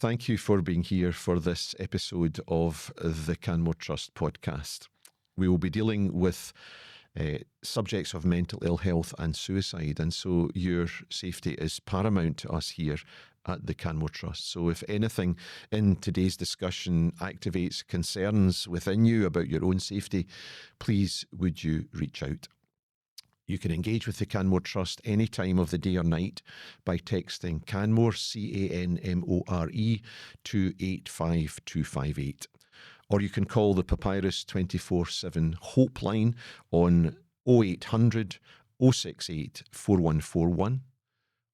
Thank you for being here for this episode of the Canmore Trust Podcast. We will be dealing with subjects of mental ill health and suicide, and so your safety is paramount to us here at the Canmore Trust. So if anything in today's discussion activates concerns within you about your own safety, please would you reach out. You can engage with the Canmore Trust any time of the day or night by texting Canmore, CANMORE, to 85258. Or you can call the Papyrus 24/7 Hope line on 0800 068 4141.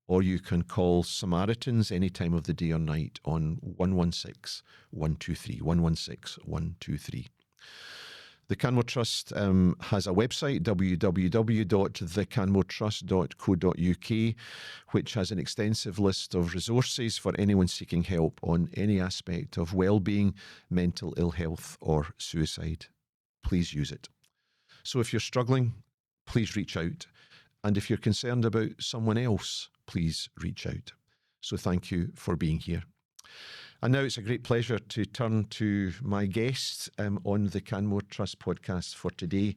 Or you can call Samaritans any time of the day or night on 116 123, 116 123. The Canmore Trust has a website, www.thecanmoretrust.co.uk, which has an extensive list of resources for anyone seeking help on any aspect of well-being, mental ill health or suicide. Please use it. So if you're struggling, please reach out. And if you're concerned about someone else, please reach out. So thank you for being here. And now it's a great pleasure to turn to my guest on the Canmore Trust Podcast for today,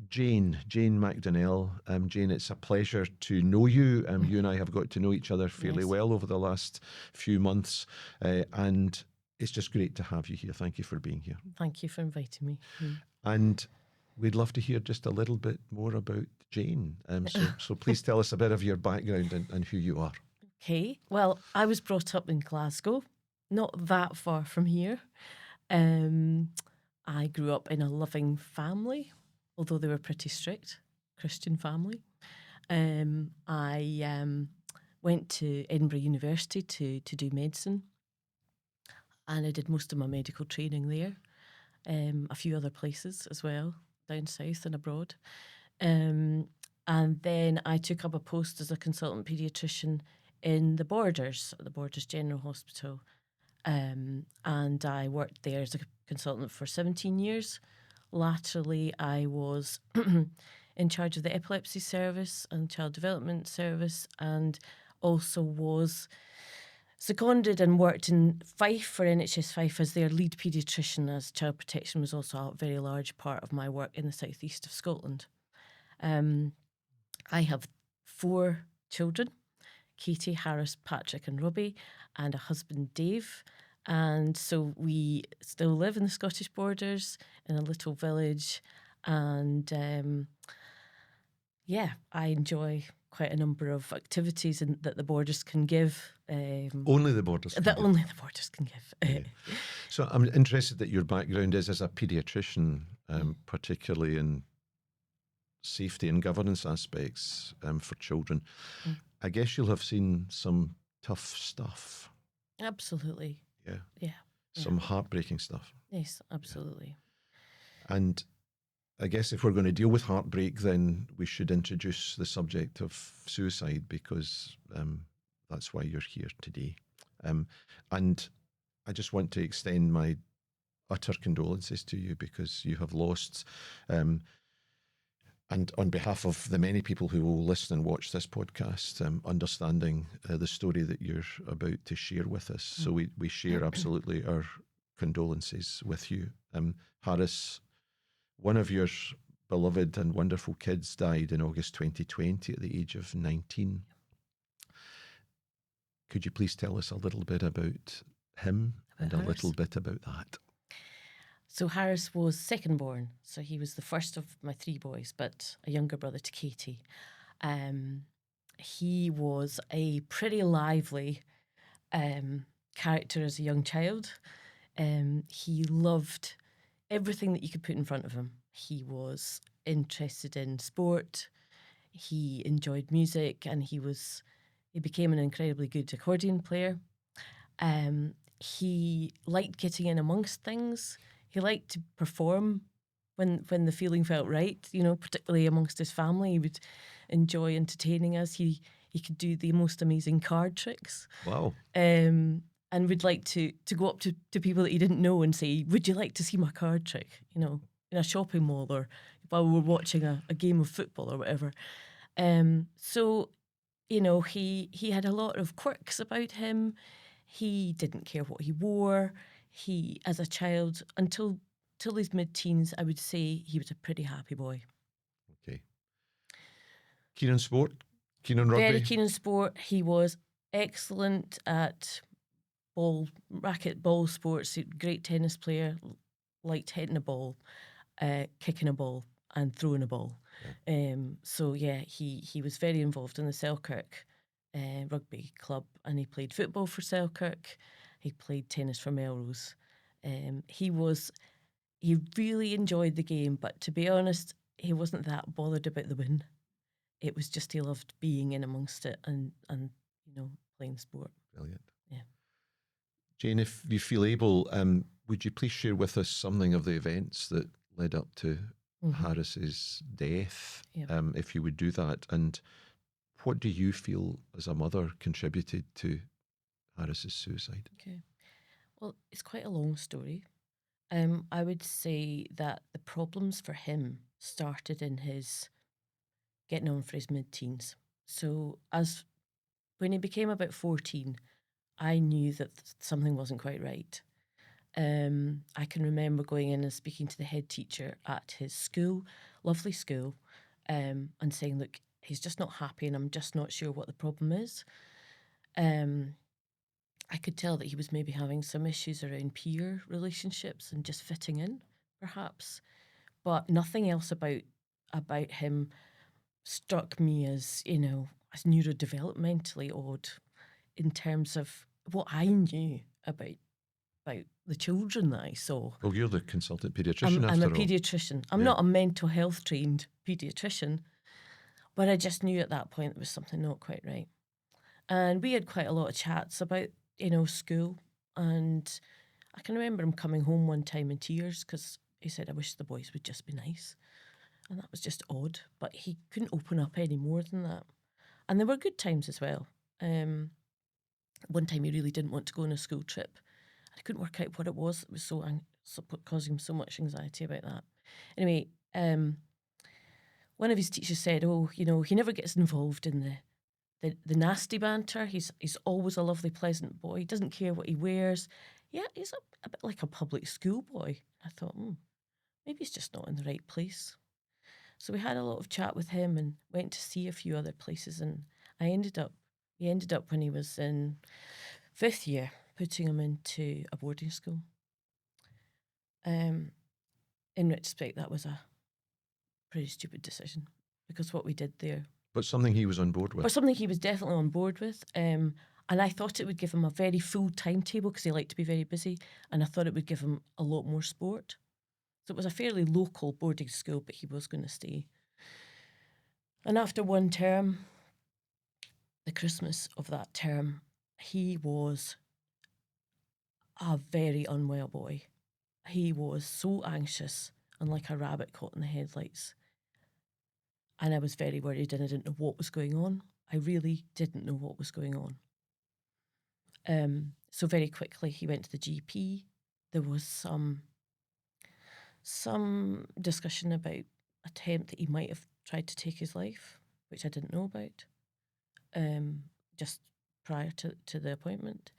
Jane Macdonell. Jane, it's a pleasure to know you. You and I have got to know each other fairly well over the last few months, and it's just great to have you here. Thank you for being here. Thank you for inviting me. And we'd love to hear just a little bit more about Jane. So please tell us a bit of your background and who you are. Okay, well, I was brought up in Glasgow, not that far from here. I grew up in a loving family, although they were pretty strict, Christian family. I went to Edinburgh University to do medicine, and I did most of my medical training there, a few other places as well, down south and abroad. And then I took up a post as a consultant pediatrician in the Borders General Hospital. And I worked there as a consultant for 17 years. Laterally, I was in charge of the epilepsy service and child development service, and also was seconded and worked in Fife for NHS Fife as their lead paediatrician, as child protection was also a very large part of my work in the southeast of Scotland. I have 4 children, Katie, Harris, Patrick and Robbie, and a husband, Dave. And so we still live in the Scottish Borders in a little village. And I enjoy quite a number of activities that the Borders can give. Only the Borders can give. Only the Borders can give. Yeah. So I'm interested that your background is as a paediatrician, particularly in safety and governance aspects for children. I guess you'll have seen some tough stuff. Absolutely. Yeah. Some heartbreaking stuff. Yes, absolutely. Yeah. And I guess if we're going to deal with heartbreak, then we should introduce the subject of suicide, because that's why you're here today. And I just want to extend my utter condolences to you, because you have lost, and on behalf of the many people who will listen and watch this podcast, understanding the story that you're about to share with us. So we share absolutely our condolences with you. Harris, one of your beloved and wonderful kids, died in August 2020 at the age of 19. Could you please tell us a little bit about him and a little bit about that? So Harris was second born, so he was the first of my 3 boys, but a younger brother to Katie. He was a pretty lively character as a young child. He loved everything that you could put in front of him. He was interested in sport, he enjoyed music, and he became an incredibly good accordion player. He liked getting in amongst things. He liked to perform when the feeling felt right, particularly amongst his family. He would enjoy entertaining us. He could do the most amazing card tricks. Wow. And would like to go up to people that he didn't know and say, would you like to see my card trick? In a shopping mall, or while we were watching a game of football or whatever. So he had a lot of quirks about him. He didn't care what he wore. He, as a child, until his mid-teens, I would say he was a pretty happy boy. Okay. Keen on sport? Keen on rugby? Very keen in sport. He was excellent at racket ball sports. Great tennis player. Liked hitting a ball, kicking a ball, and throwing a ball. Yeah. So yeah, he was very involved in the Selkirk rugby club, and he played football for Selkirk. He played tennis for Melrose. He really enjoyed the game, but to be honest, he wasn't that bothered about the win. It was just he loved being in amongst it and playing sport. Brilliant. Yeah. Jane, if you feel able, would you please share with us something of the events that led up to Harris's death, if you would do that, and what do you feel as a mother contributed to Harris's suicide? Okay. Well, it's quite a long story. I would say that the problems for him started in his getting on for his mid-teens. So when he became about 14, I knew that something wasn't quite right. I can remember going in and speaking to the head teacher at his school, lovely school, and saying, look, he's just not happy and I'm just not sure what the problem is. I could tell that he was maybe having some issues around peer relationships and just fitting in, perhaps. But nothing else about him struck me as, as neurodevelopmentally odd in terms of what I knew about the children that I saw. Well, you're the consultant paediatrician I'm a all. paediatrician. I'm not a mental health trained paediatrician, but I just knew at that point there was something not quite right. And we had quite a lot of chats about, school. And I can remember him coming home one time in tears because he said, I wish the boys would just be nice. And that was just odd, but he couldn't open up any more than that. And there were good times as well. One time he really didn't want to go on a school trip. I couldn't work out what it was that was causing him so much anxiety about that. Anyway, one of his teachers said, he never gets involved in the nasty banter. He's always a lovely, pleasant boy. He doesn't care what he wears. Yeah, he's a bit like a public school boy. I thought, maybe he's just not in the right place. So we had a lot of chat with him and went to see a few other places. And we ended up when he was in 5th year, putting him into a boarding school. In retrospect, that was a pretty stupid decision because what we did there. But something he was on board with. But something he was definitely on board with. And I thought it would give him a very full timetable because he liked to be very busy. And I thought it would give him a lot more sport. So it was a fairly local boarding school, but he was going to stay. And after one term, the Christmas of that term, he was a very unwell boy. He was so anxious and like a rabbit caught in the headlights. And I was very worried and I didn't know what was going on. I really didn't know what was going on. So very quickly he went to the GP. There was some discussion about attempt that he might have tried to take his life, which I didn't know about, just prior to the appointment.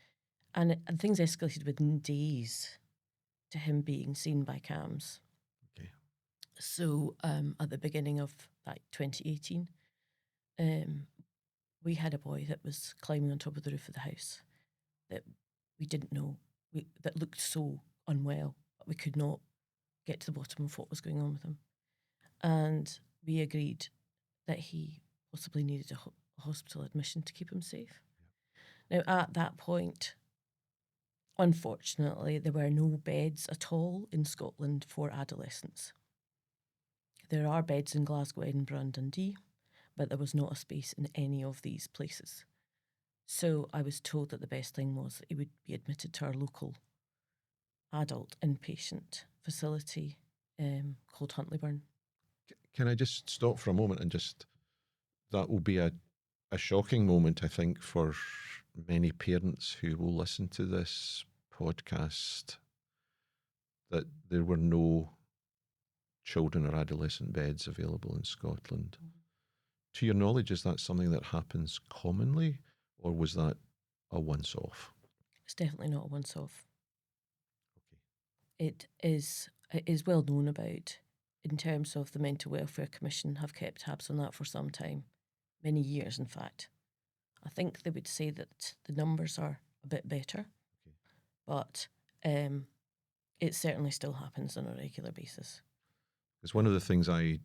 And things escalated within days to him being seen by CAMHS. Okay. So at the beginning of that 2018, we had a boy that was climbing on top of the roof of the house that we didn't know, that looked so unwell, but we could not get to the bottom of what was going on with him. And we agreed that he possibly needed a hospital admission to keep him safe. Now, at that point, unfortunately, there were no beds at all in Scotland for adolescents. There are beds in Glasgow, Edinburgh and Dundee, but there was not a space in any of these places. So I was told that the best thing was that he would be admitted to our local adult inpatient facility called Huntlyburn. Can I just stop for a moment and that will be a shocking moment, I think, for many parents who will listen to this podcast, that there were no children or adolescent beds available in Scotland. Mm-hmm. To your knowledge, is that something that happens commonly, or was that a once-off? It's definitely not a once-off. Okay. It is well known about, in terms of the Mental Welfare Commission have kept tabs on that for some time, many years in fact. I think they would say that the numbers are a bit better, Okay. but it certainly still happens on a regular basis. Because one of the things I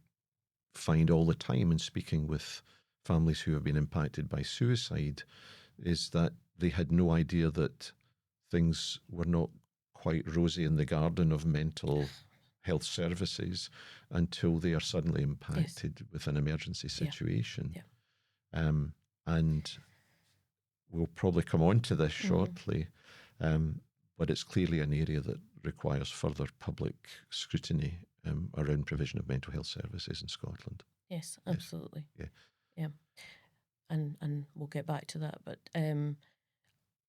find all the time in speaking with families who have been impacted by suicide is that they had no idea that things were not quite rosy in the garden of mental health services until they are suddenly impacted with an emergency situation. Yeah. And we'll probably come on to this shortly, but it's clearly an area that requires further public scrutiny around provision of mental health services in Scotland. Yes, absolutely. Yes. Yeah. And we'll get back to that. But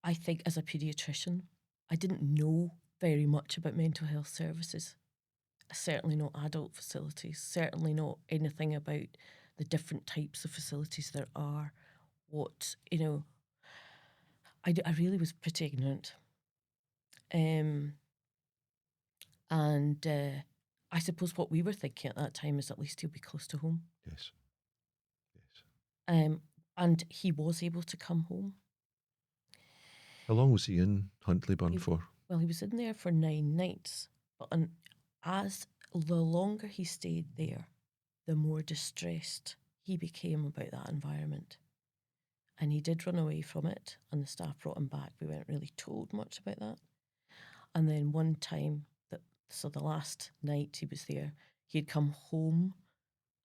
I think as a paediatrician, I didn't know very much about mental health services. Certainly not adult facilities, certainly not anything about the different types of facilities there are. What, I really was pretty ignorant. And I suppose what we were thinking at that time is at least he'll be close to home. Yes. Yes. And he was able to come home. How long was he in Huntlyburn for? Well, he was in there for 9 nights. But as the longer he stayed there, the more distressed he became about that environment. And he did run away from it, and the staff brought him back. We weren't really told much about that. And then one time, so the last night he was there, he had come home,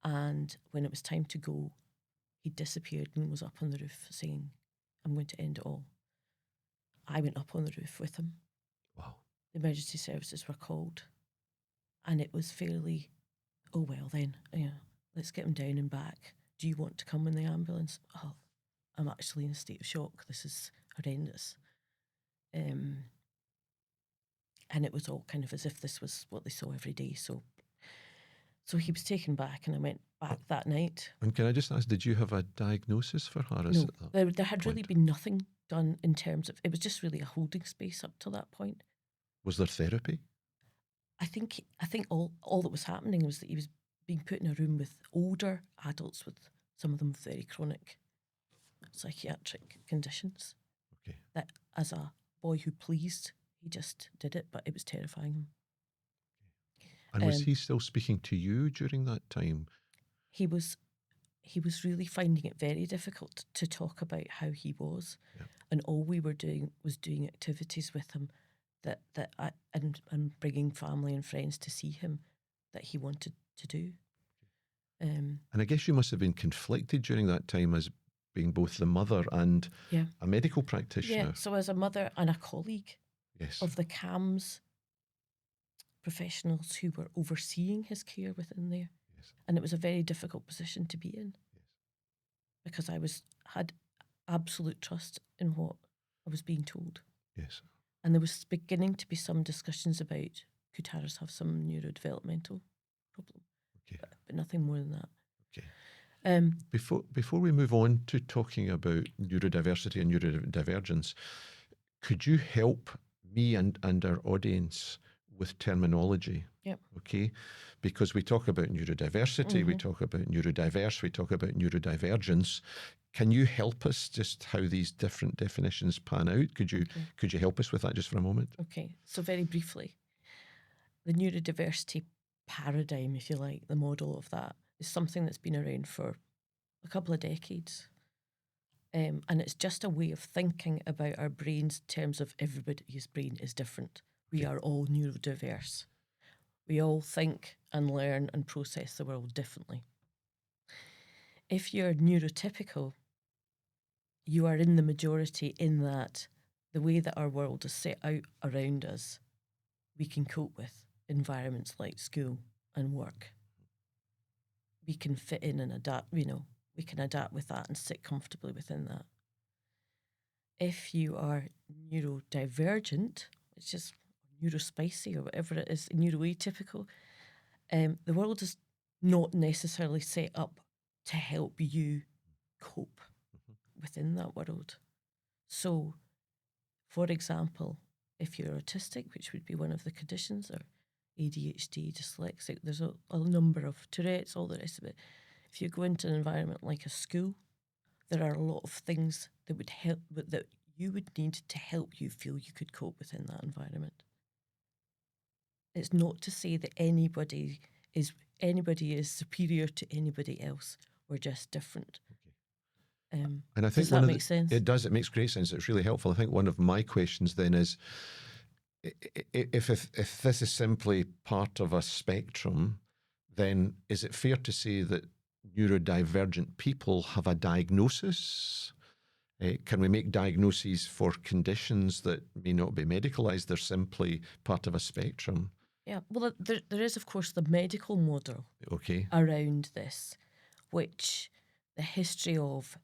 and when it was time to go, he disappeared and was up on the roof saying, "I'm going to end it all." I went up on the roof with him. Wow. The emergency services were called, and it was fairly, oh, well then, let's get him down and back. Do you want to come in the ambulance? Oh, I'm actually in a state of shock. This is horrendous. And it was all kind of as if this was what they saw every day. So he was taken back, and I went back that night. And can I just ask, did you have a diagnosis for Harris? No, there had really been nothing done in terms of, it was just really a holding space up to that point. Was there therapy? I think all that was happening was that he was being put in a room with older adults, with some of them very chronic psychiatric conditions. Okay. That as a boy who pleased, he just did it, but it was terrifying him. And was he still speaking to you during that time? He was really finding it very difficult to talk about how he was. Yeah. And all we were doing was doing activities with him and bringing family and friends to see him that he wanted to do. And I guess you must have been conflicted during that time as being both the mother and a medical practitioner. Yeah, so as a mother and a colleague yes. of the CAMS professionals who were overseeing his care within there. Yes. And it was a very difficult position to be in. Yes. Because I had absolute trust in what I was being told. Yes. And there was beginning to be some discussions about, could Harris have some neurodevelopmental problem? Okay. But nothing more than that. Okay. Before we move on to talking about neurodiversity and neurodivergence, could you help me and our audience with terminology? Yep. Okay. Because we talk about neurodiversity, we talk about neurodiverse, we talk about neurodivergence. Can you help us just how these different definitions pan out? Could you help us with that just for a moment? Okay. So very briefly, the neurodiversity paradigm, if you like, the model of that, is something that's been around for a couple of decades. And it's just a way of thinking about our brains in terms of everybody's brain is different. We are all neurodiverse. We all think and learn and process the world differently. If you're neurotypical, you are in the majority in that the way that our world is set out around us, we can cope with environments like school and work. We can fit in and adapt, we can adapt with that and sit comfortably within that. If you are neurodivergent, which is neurospicy or whatever it is, neuroatypical, the world is not necessarily set up to help you cope within that world. So For example, if you're autistic, which would be one of the conditions, or ADHD, dyslexic, there's a number of Tourette's, all the rest of it. If you go into an environment like a school, there are a lot of things that would help, that you would need to help you feel you could cope within that environment. It's not to say that anybody is superior to anybody else. We're just different. Okay. And I think does that make sense? It does. It makes great sense. It's really helpful. I think one of my questions then is, if this is simply part of a spectrum, then is it fair to say that neurodivergent people have a diagnosis? Can we make diagnoses for conditions that may not be medicalised? They're simply part of a spectrum. Yeah, well, there is, of course, the medical model around this, which the history of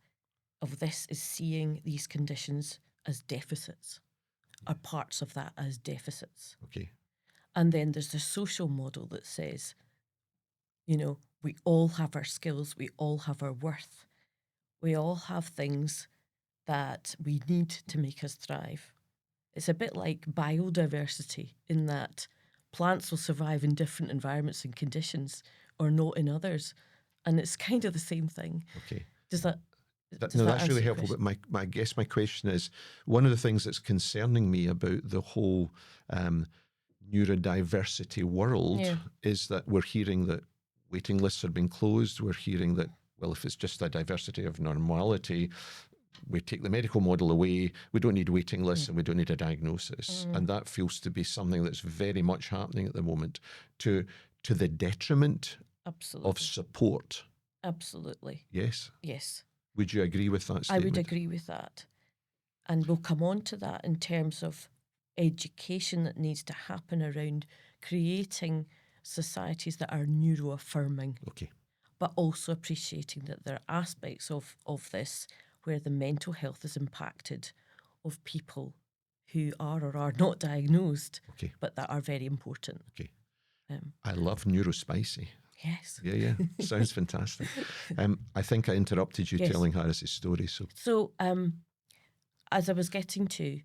this is seeing these conditions as deficits, or parts of that as deficits. Okay. And then there's the social model that says, we all have our skills, we all have our worth, we all have things that we need to make us thrive. It's a bit like biodiversity in that plants will survive in different environments and conditions or not in others. And it's kind of the same thing. Okay. That's really helpful. But I guess my question is, one of the things that's concerning me about the whole neurodiversity world is that we're hearing that waiting lists are being closed. We're hearing that, well, if it's just a diversity of normality, we take the medical model away, we don't need waiting lists and we don't need a diagnosis. And that feels to be something that's very much happening at the moment to the detriment of support. Absolutely. Yes? Yes. Would you agree with that statement? I would agree with that. And we'll come on to that in terms of education that needs to happen around creating societies that are neuro-affirming. Okay. But also appreciating that there are aspects of this where the mental health is impacted of people who are or are not diagnosed, but that are very important. Okay. I love neurospicy. Yes. Yeah. Sounds fantastic. I think I interrupted you telling Harris's story. So as I was getting to,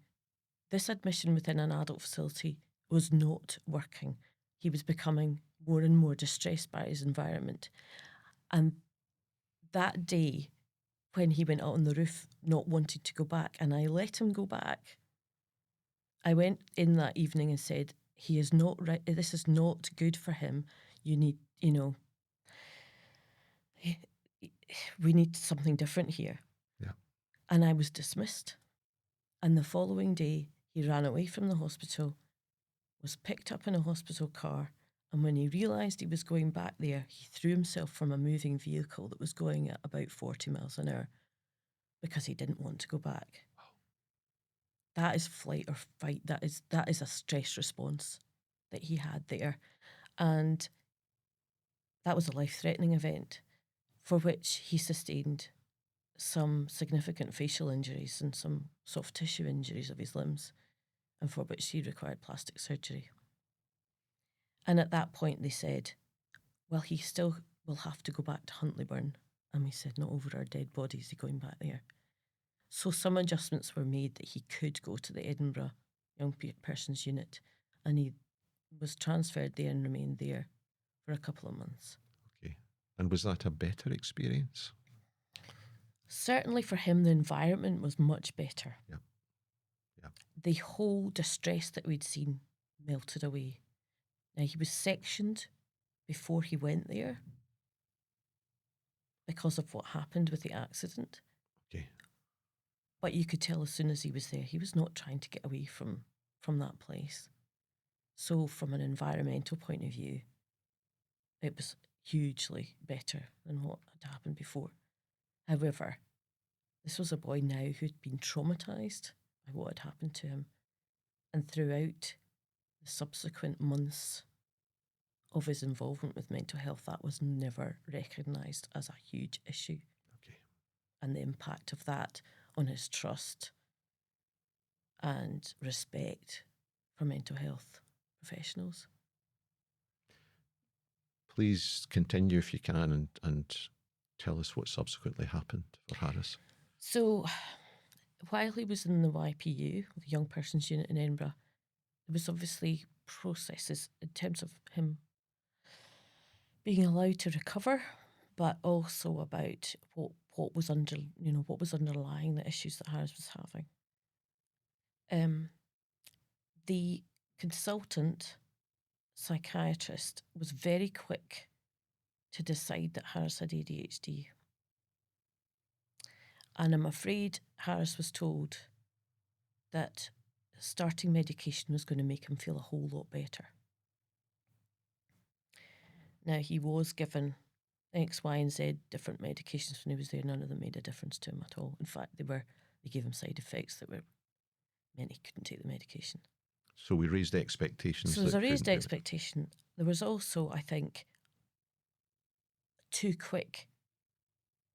this admission within an adult facility was not working. He was becoming more and more distressed by his environment. And that day, when he went out on the roof, not wanting to go back, and I let him go back, I went in that evening and said, he is not right. This is not good for him. You need, we need something different here. Yeah. And I was dismissed. And the following day, he ran away from the hospital, was picked up in a hospital car, and when he realised he was going back there, he threw himself from a moving vehicle that was going at about 40 miles an hour because he didn't want to go back. Wow. That is flight or fight. That is a stress response that he had there. And that was a life-threatening event for which he sustained some significant facial injuries and some soft tissue injuries of his limbs, and for which he required plastic surgery. And at that point they said, well, he still will have to go back to Huntlyburn. And we said, not over our dead bodies, he's going back there. So some adjustments were made that he could go to the Edinburgh Young Persons Unit, and he was transferred there and remained there for a couple of months. Okay. And was that a better experience? Certainly for him, the environment was much better. Yeah. The whole distress that we'd seen melted away. Now, he was sectioned before he went there because of what happened with the accident. Okay. But you could tell as soon as he was there, he was not trying to get away from that place. So from an environmental point of view, it was hugely better than what had happened before. However, this was a boy now who'd been traumatised by what had happened to him. And throughout the subsequent months of his involvement with mental health, that was never recognised as a huge issue. Okay. And the impact of that on his trust and respect for mental health professionals. Please continue if you can and tell us what subsequently happened for Harris. So while he was in the YPU, the Young Persons Unit in Edinburgh, there was obviously processes in terms of him being allowed to recover, but also about what was underlying the issues that Harris was having. The consultant psychiatrist was very quick to decide that Harris had ADHD. And I'm afraid Harris was told that starting medication was going to make him feel a whole lot better. Now, he was given X, Y, and Z different medications when he was there. None of them made a difference to him at all. In fact, they gave him side effects that meant he couldn't take the medication. So we raised expectations. So there's a raised expectation. There was also, I think, too quick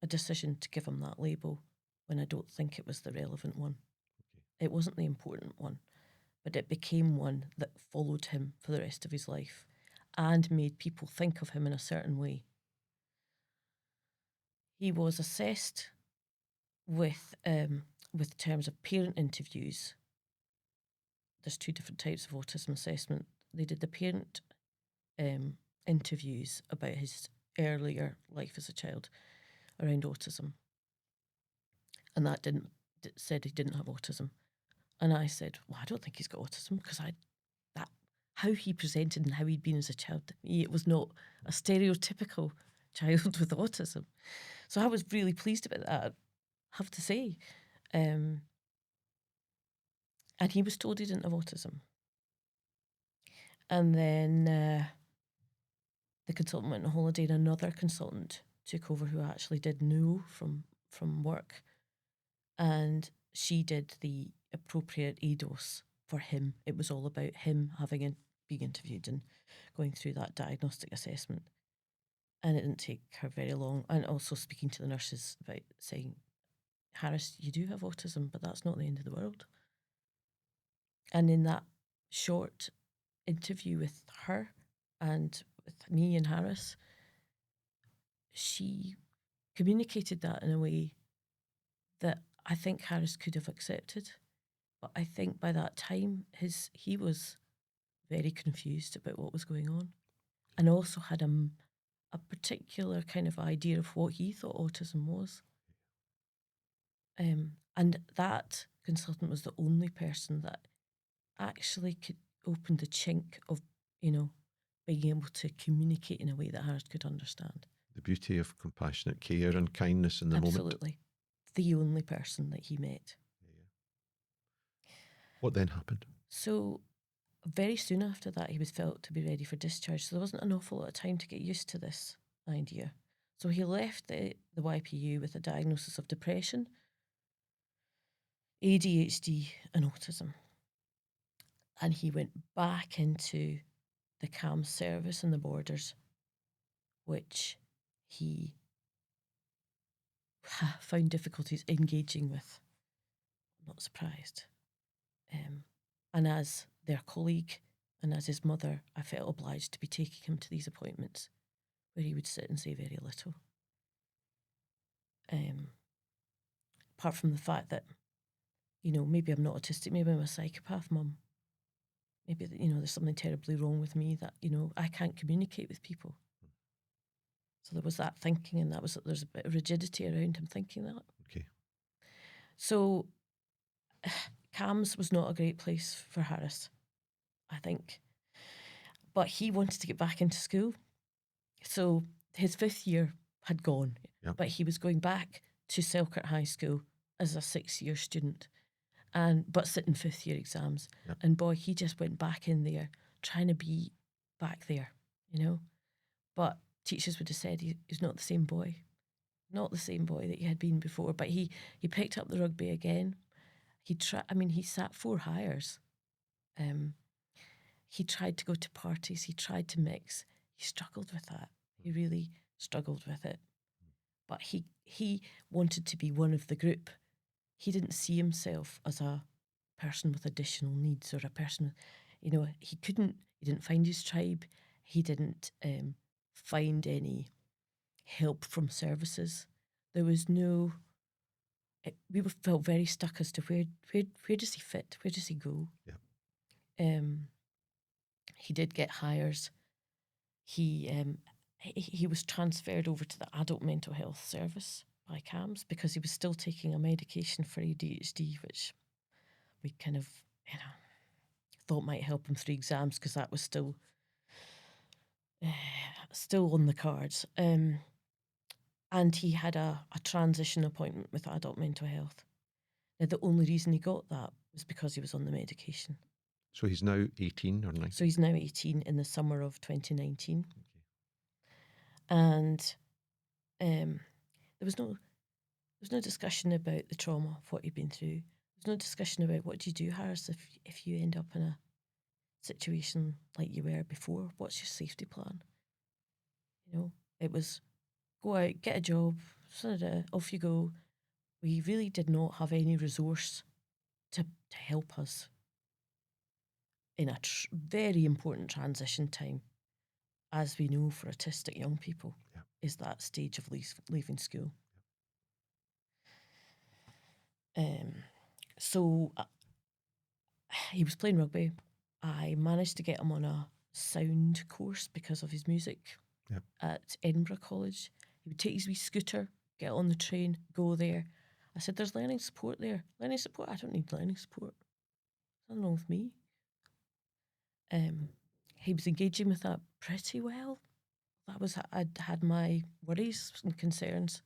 a decision to give him that label when I don't think it was the relevant one. Okay. It wasn't the important one, but it became one that followed him for the rest of his life and made people think of him in a certain way. He was assessed with terms of parent interviews. There's two different types of autism assessment. They did the parent interviews about his earlier life as a child around autism, and that said he didn't have autism. And I said, well, I don't think he's got autism, because how he presented and how he'd been as a child, to me, it was not a stereotypical child with autism. So I was really pleased about that, I have to say. And he was told he didn't have autism. And then the consultant went on holiday, and another consultant took over who I actually did know from work. And she did the appropriate ADOS for him. It was all about him being interviewed and going through that diagnostic assessment. And it didn't take her very long. And also speaking to the nurses about saying, Harris, you do have autism, but that's not the end of the world. And in that short interview with her and with me and Harris, she communicated that in a way that I think Harris could have accepted. But I think by that time, he was very confused about what was going on, and also had a particular kind of idea of what he thought autism was. And that consultant was the only person that actually could open the chink of, being able to communicate in a way that Harris could understand. The beauty of compassionate care and kindness in the moment. Absolutely. The only person that he met. Yeah. What then happened? So very soon after that, he was felt to be ready for discharge. So there wasn't an awful lot of time to get used to this idea. So he left the YPU with a diagnosis of depression, ADHD, and autism. And he went back into the CAM service in the Borders, which he found difficulties engaging with. I'm not surprised. And as their colleague and as his mother, I felt obliged to be taking him to these appointments where he would sit and say very little. Apart from the fact that, maybe I'm not autistic, maybe I'm a psychopath, Mum. Maybe, there's something terribly wrong with me that, I can't communicate with people. So there was that thinking, and there's a bit of rigidity around him thinking that. Okay. So CAMS was not a great place for Harris, I think. But he wanted to get back into school. So his 5th year had gone, but he was going back to Selkirk High School as a 6-year student, but sitting 5th year exams. Yep. And boy, he just went back in there, trying to be back there, But teachers would have said he's not the same boy, not the same boy that he had been before. But he picked up the rugby again. He sat 4 hires. He tried to go to parties. He tried to mix. He struggled with that. He really struggled with it. But he wanted to be one of the group. He didn't see himself as a person with additional needs, or a person, he didn't find his tribe. He didn't find any help from services. There was no felt very stuck as to where does he fit? Where does he go? Yeah. He did get hires. He was transferred over to the adult mental health service by CAMS because he was still taking a medication for ADHD, which we kind of, thought might help him through exams because that was still on the cards. And he had a transition appointment with adult mental health. Now, the only reason he got that was because he was on the medication. So he's now 18 or 19? So he's now 18 in the summer of 2019. Okay. And there was no discussion about the trauma of what he'd been through. There was no discussion about what do you do, Harris, if you end up in a situation like you were before. What's your safety plan? It was go out, get a job, off you go. We really did not have any resource to help us in a very important transition time, as we know for autistic young people, is that stage of leaving school. So he was playing rugby. I managed to get him on a sound course because of his music at Edinburgh College. He would take his wee scooter, get on the train, go there. I said, there's learning support there. Learning support? I don't need learning support. Nothing wrong with me. He was engaging with that pretty well. I'd had my worries and concerns.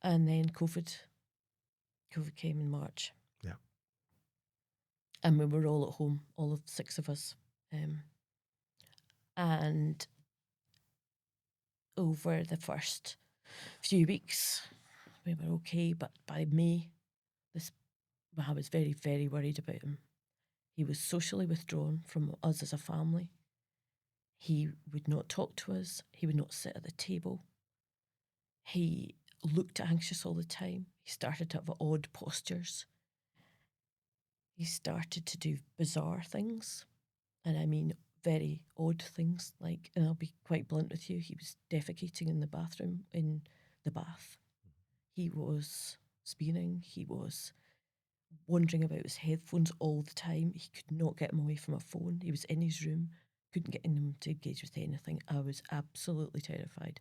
And then COVID came in March. Yeah. And we were all at home, all of 6 of us. And over the first few weeks, we were okay. But by May, I was very, very worried about him. He was socially withdrawn from us as a family. He would not talk to us. He would not sit at the table. He looked anxious all the time. He started to have odd postures. He started to do bizarre things. And I mean very odd things. Like, and I'll be quite blunt with you, he was defecating in the bathroom, in the bath. He was spearing. He was wandering about his headphones all the time. He could not get him away from a phone. He was in his room, couldn't get him to engage with anything. I was absolutely terrified.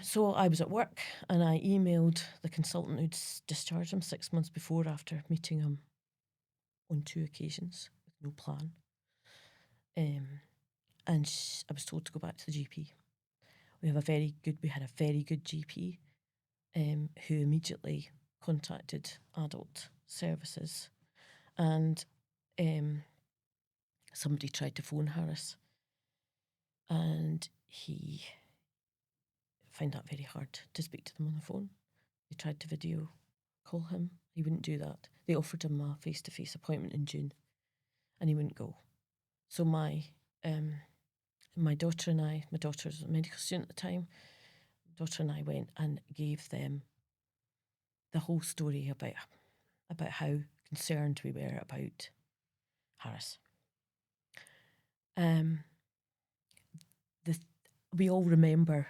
So I was at work and I emailed the consultant who'd discharged him 6 months before after meeting him on 2 occasions with no plan. And I was told to go back to the GP. We had a very good GP who immediately contacted adult services, and somebody tried to phone Harris, and he found that very hard to speak to them on the phone. They tried to video call him. He wouldn't do that. They offered him a face-to-face appointment in June, and he wouldn't go. So my daughter and I, my daughter was a medical student at the time, my daughter and I went and gave them the whole story about how concerned we were about Harris. We all remember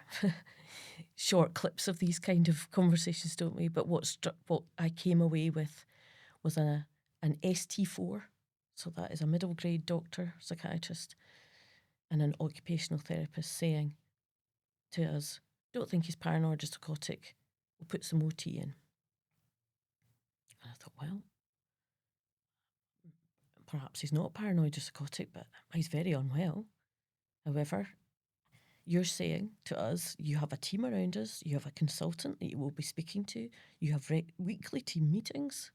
short clips of these kind of conversations, don't we? But what I came away with was an ST4, so that is a middle grade doctor, psychiatrist, and an occupational therapist saying to us, don't think he's paranoid or psychotic, we'll put some OT in. And I thought, well, perhaps he's not paranoid or psychotic, but he's very unwell. However, you're saying to us, you have a team around us, you have a consultant that you will be speaking to, you have weekly team meetings.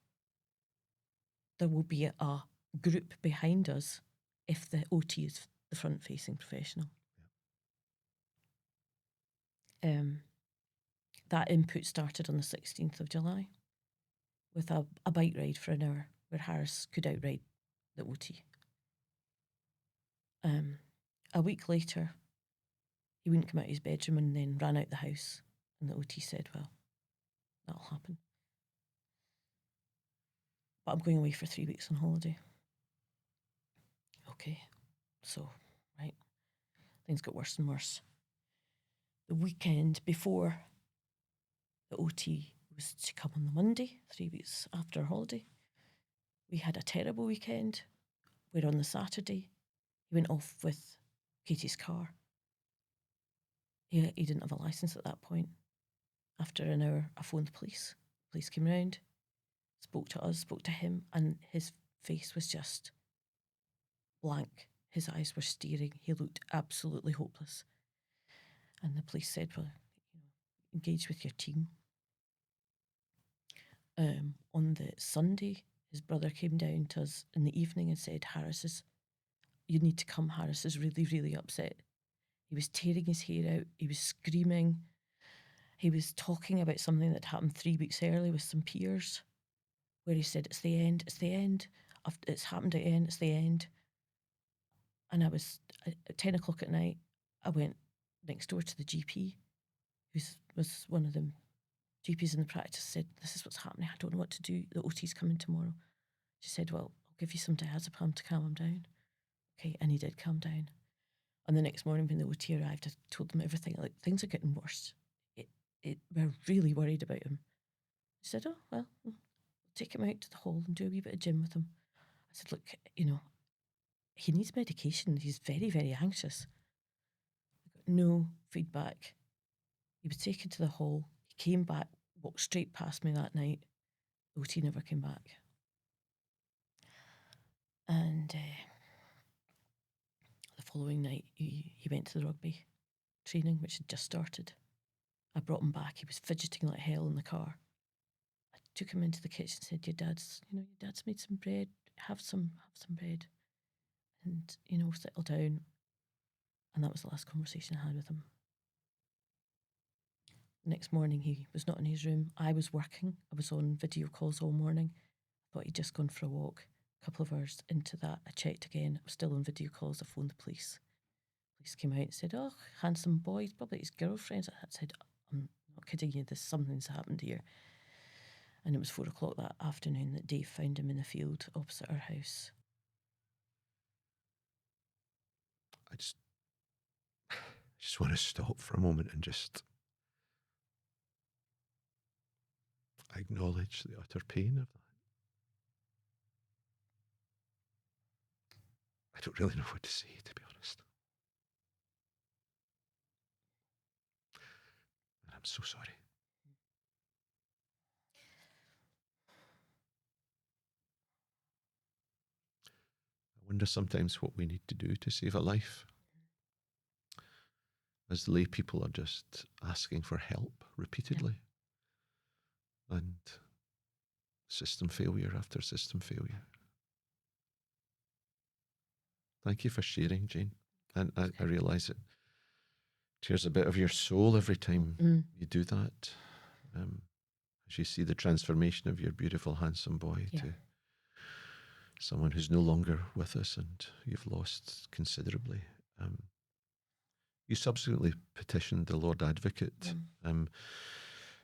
There will be a group behind us if the OT is the front-facing professional. That input started on the 16th of July with a bike ride for an hour where Harris could outride the OT. A week later, he wouldn't come out of his bedroom and then ran out the house. And the OT said, well, that'll happen. But I'm going away for 3 weeks on holiday. Okay, so, right, things got worse and worse. The weekend before The OT was to come on the Monday, 3 weeks after our holiday. We had a terrible weekend, where on the Saturday, he went off with Katie's car. He didn't have a licence at that point. After an hour, I phoned the police. Police came round, spoke to us, spoke to him, and his face was just blank. His eyes were staring. He looked absolutely hopeless. And the police said, well, engage with your team. On the Sunday, his brother came down to us in the evening and said, you need to come. Harris is really, really upset. He was tearing his hair out. He was screaming. He was talking about something that happened 3 weeks earlier with some peers, where he said, it's the end, it's the end. It's happened again, it's the end. And I was, at 10 o'clock at night, I went next door to the GP, who was one of the GPs in the practice, said, this is what's happening, I don't know what to do, the OT's coming tomorrow. She said, well, I'll give you some diazepam to calm him down. Okay, and he did calm down. And the next morning when the OT arrived, I told them everything, like, things are getting worse. We're really worried about him. He said, oh, well, we'll take him out to the hall and do a wee bit of gym with him. I said, look, he needs medication. He's very, very anxious. I got no feedback. He was taken to the hall. He came back, walked straight past me that night. The OT never came back. And the following night, he went to the rugby training, which had just started. I brought him back. He was fidgeting like hell in the car. I took him into the kitchen and said, your dad's made some bread. Have some bread. And, settle down. And that was the last conversation I had with him. The next morning, he was not in his room. I was working. I was on video calls all morning. I thought he'd just gone for a walk. A couple of hours into that, I checked again. I was still on video calls. I phoned the police. Police came out and said, oh, handsome boy. He's probably his girlfriend. I said, I'm not kidding you. Something's happened here. And it was 4 o'clock that afternoon that Dave found him in the field opposite our house. I just want to stop for a moment and just acknowledge the utter pain of that. I don't really know what to say, to be honest. And I'm so sorry. I wonder sometimes what we need to do to save a life. As lay people are just asking for help repeatedly. Yeah. And system failure after system failure. Thank you for sharing, Jane. And I realise it tears a bit of your soul every time you do that. As you see the transformation of your beautiful, handsome boy to someone who's no longer with us and you've lost considerably. You subsequently petitioned the Lord Advocate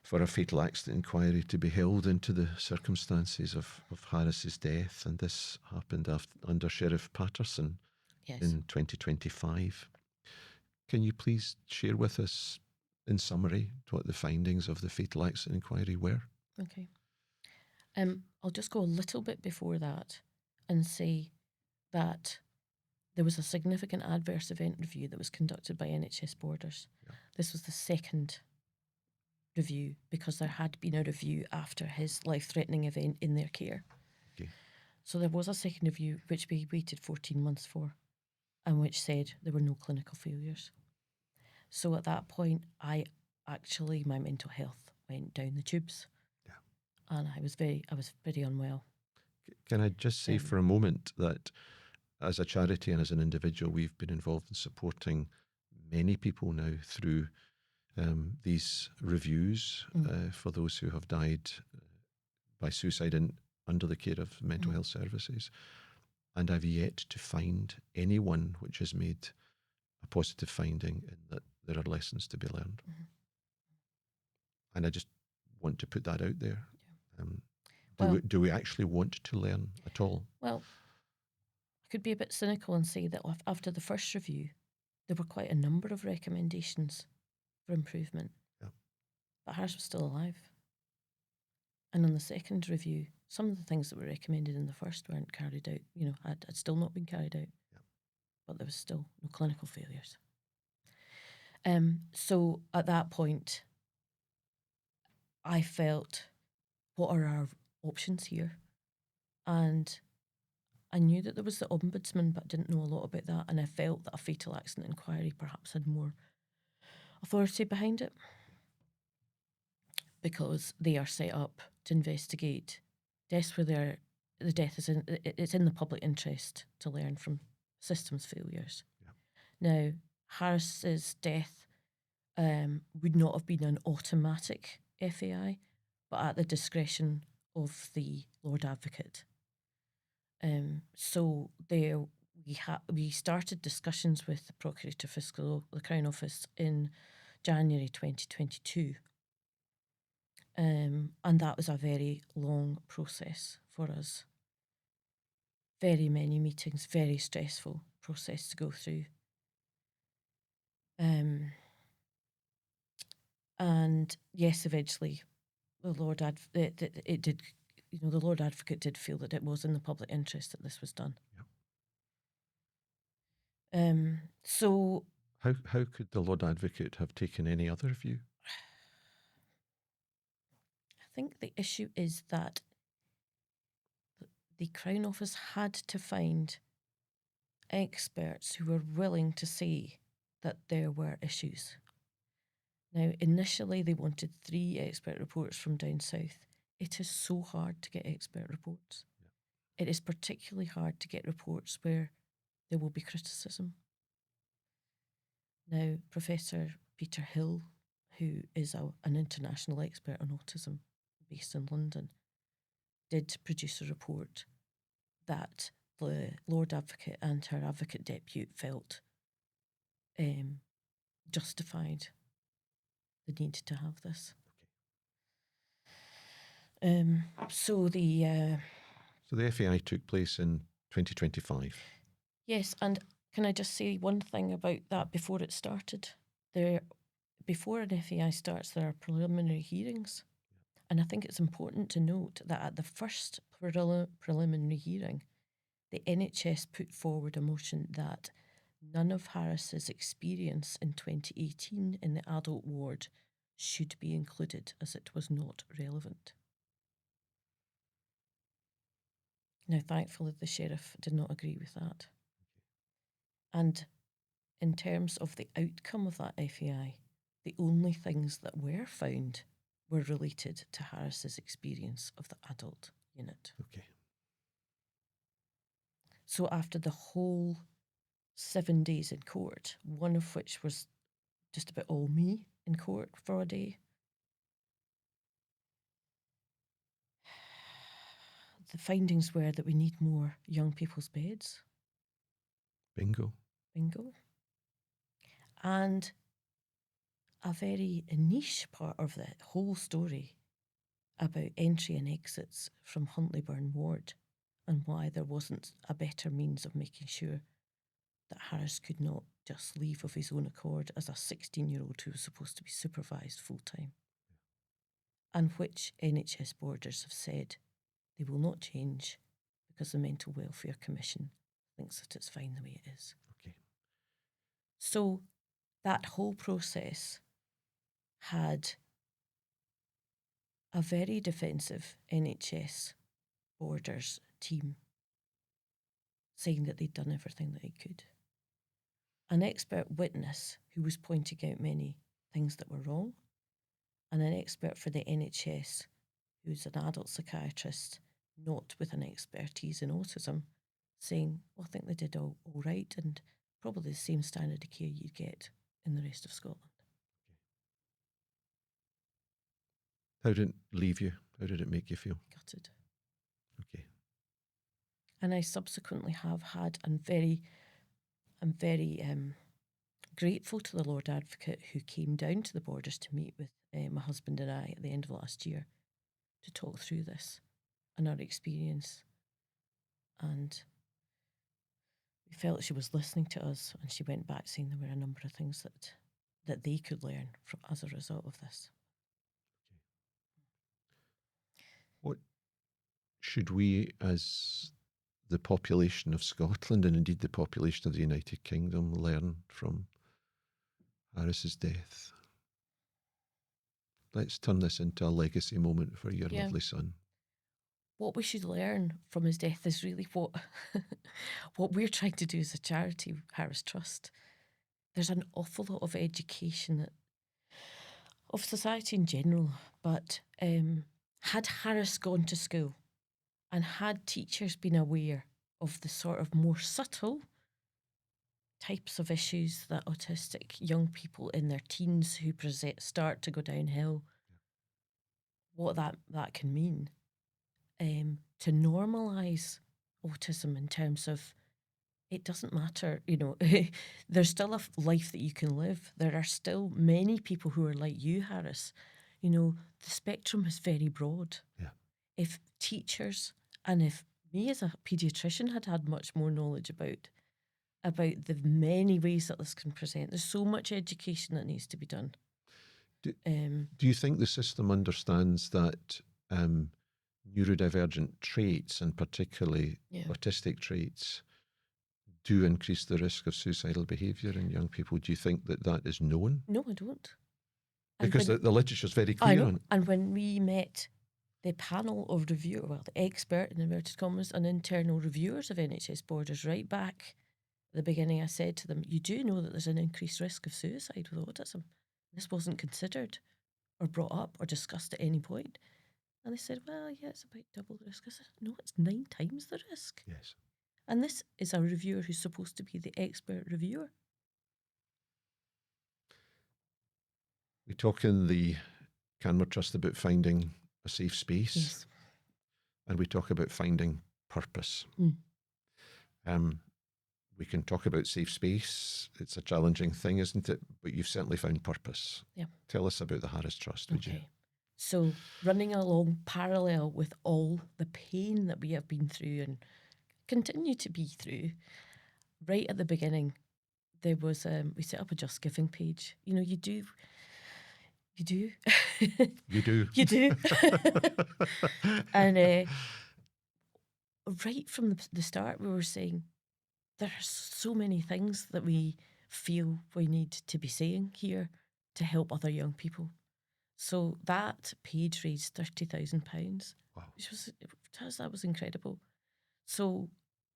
for a fatal accident inquiry to be held into the circumstances of Harris's death, and this happened under Sheriff Patterson in 2025. Can you please share with us, in summary, what the findings of the fatal accident inquiry were? Okay. I'll just go a little bit before that and say that there was a significant adverse event review that was conducted by NHS Borders. Yeah. This was the second review because there had been a review after his life-threatening event in their care. Okay. So there was a second review which we waited 14 months for and which said there were no clinical failures. So at that point, my mental health went down the tubes. Yeah. And I was very unwell. Can I just say for a moment that as a charity and as an individual, we've been involved in supporting many people now through these reviews for those who have died by suicide under the care of mental health services. And I've yet to find anyone which has made a positive finding in that there are lessons to be learned. And I just want to put that out there. Yeah. Do we actually want to learn at all? Well, I could be a bit cynical and say that after the first review, there were quite a number of recommendations for improvement. Yeah. But Harris was still alive. And on the second review, some of the things that were recommended in the first weren't carried out, had still not been carried out. Yeah. But there was still no clinical failures. So at that point, I felt, what are our options here? And I knew that there was the ombudsman, but I didn't know a lot about that. And I felt that a fatal accident inquiry perhaps had more authority behind it, because they are set up to investigate deaths where the death is it's in the public interest to learn from systems failures. Yeah. Now, Harris's death would not have been an automatic FAI, but at the discretion of the Lord Advocate. So there we started discussions with the Procurator Fiscal, the Crown Office, in January 2022. And that was a very long process for us. Very many meetings, very stressful process to go through. And yes, eventually, the Lord Advocate did feel that it was in the public interest that this was done. Yep. So how could the Lord Advocate have taken any other view? I think the issue is that the Crown Office had to find experts who were willing to say that there were issues. Now, initially, they wanted 3 expert reports from down south. It is so hard to get expert reports. Yeah. It is particularly hard to get reports where there will be criticism. Now, Professor Peter Hill, who is an international expert on autism based in London, did produce a report that the Lord Advocate and her Advocate Depute felt justified the need to have this. So the FAI took place in 2025. Yes, and can I just say one thing about that before it started? Before an FAI starts, there are preliminary hearings. And I think it's important to note that at the first preliminary hearing, the NHS put forward a motion that none of Harris's experience in 2018 in the adult ward should be included, as it was not relevant. Now, thankfully, the sheriff did not agree with that. And in terms of the outcome of that FAI, the only things that were found were related to Harris's experience of the adult unit. Okay. So after the whole 7 days in court, one of which was just about all me in court for a day, the findings were that we need more young people's beds. Bingo. And a very niche part of the whole story about entry and exits from Huntlyburn ward, and why there wasn't a better means of making sure that Harris could not just leave of his own accord as a 16-year-old who was supposed to be supervised full-time, and which NHS boarders have said they will not change because the Mental Welfare Commission thinks that it's fine the way it is. Okay. So that whole process had a very defensive NHS boarders team saying that they'd done everything that they could. An expert witness who was pointing out many things that were wrong, and an expert for the NHS who's an adult psychiatrist, not with an expertise in autism, saying, well, I think they did all right, and probably the same standard of care you'd get in the rest of Scotland. How did it leave you? How did it make you feel? Gutted. Okay. And I subsequently have had, I'm very grateful to the Lord Advocate who came down to the borders to meet with my husband and I at the end of last year to talk through this and our experience. And we felt she was listening to us, and she went back saying there were a number of things that they could learn from as a result of this. should we, as the population of Scotland and indeed the population of the United Kingdom, learn from Harris's death? Let's turn this into a legacy moment for your lovely son. What we should learn from his death is really what we're trying to do as a charity, Harris Trust. There's an awful lot of education of society in general, but had Harris gone to school and had teachers been aware of the sort of more subtle types of issues that autistic young people in their teens who start to go downhill, what that can mean, to normalise autism in terms of it doesn't matter, there's still a life that you can live. There are still many people who are like you, Harris. The spectrum is very broad. Yeah. If teachers and if me as a paediatrician had much more knowledge about the many ways that this can present, there's so much education that needs to be done. Do you think the system understands that neurodivergent traits, and particularly autistic traits, do increase the risk of suicidal behaviour in young people? Do you think that is known? No, I don't. Because the literature is very clear on it. And when we met the panel of the expert, in inverted commas, and internal reviewers of NHS Borders, right back at the beginning, I said to them, you do know that there's an increased risk of suicide with autism. This wasn't considered or brought up or discussed at any point. And they said, well, yeah, it's about double the risk. I said, no, it's 9 times the risk. Yes. And this is a reviewer who's supposed to be the expert reviewer. We talk in the Canmore Trust about finding a safe space. Yes. And we talk about finding purpose. We can talk about safe space. It's a challenging thing, isn't it? But you've certainly found purpose. Yeah. Tell us about the Harris Trust, would you? So running along parallel with all the pain that we have been through and continue to be through, right at the beginning, there was we set up a Just Giving page. You do. You do. You do. And right from the start, we were saying there are so many things that we feel we need to be saying here to help other young people. So that page raised £30,000. Wow. That was incredible. So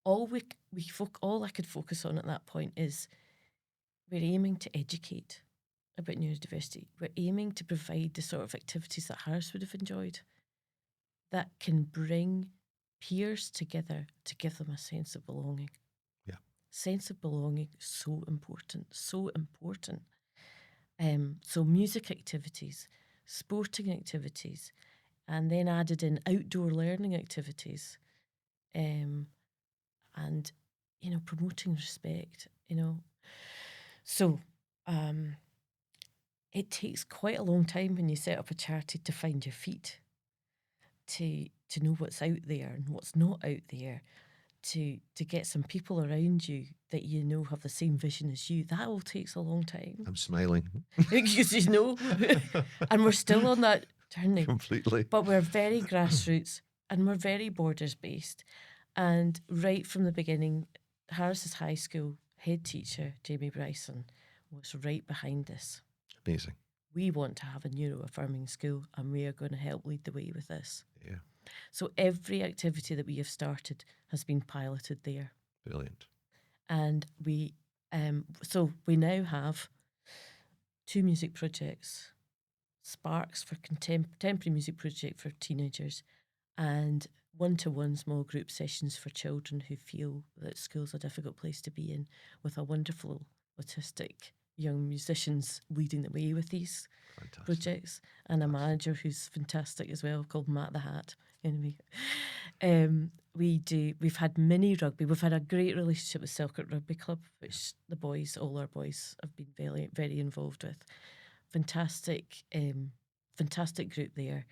all I could focus on at that point is we're aiming to educate about neurodiversity. We're aiming to provide the sort of activities that Harris would have enjoyed that can bring peers together to give them a sense of belonging. Yeah. Sense of belonging, so important, so important. So music activities, sporting activities, and then added in outdoor learning activities, and promoting respect. So it takes quite a long time when you set up a charity to find your feet, to know what's out there and what's not out there, to get some people around you that have the same vision as you. That all takes a long time. I'm smiling. Because and we're still on that journey. Completely. But we're very grassroots and we're very borders based. And right from the beginning, Harris's High School head teacher, Jamie Bryson, was right behind us. Amazing. We want to have a neuro-affirming school and we are going to help lead the way with this. Yeah. So every activity that we have started has been piloted there. Brilliant. And we now have 2 music projects, Sparks for contemporary music project for teenagers, and 1-to-1 small group sessions for children who feel that school's a difficult place to be in, with a wonderful autistic young musicians leading the way with these projects, and a manager who's fantastic as well, called Matt the Hat. Anyway, we've had mini rugby. We've had a great relationship with Selkirk Rugby Club, which all our boys have been very, very involved with. Fantastic group there.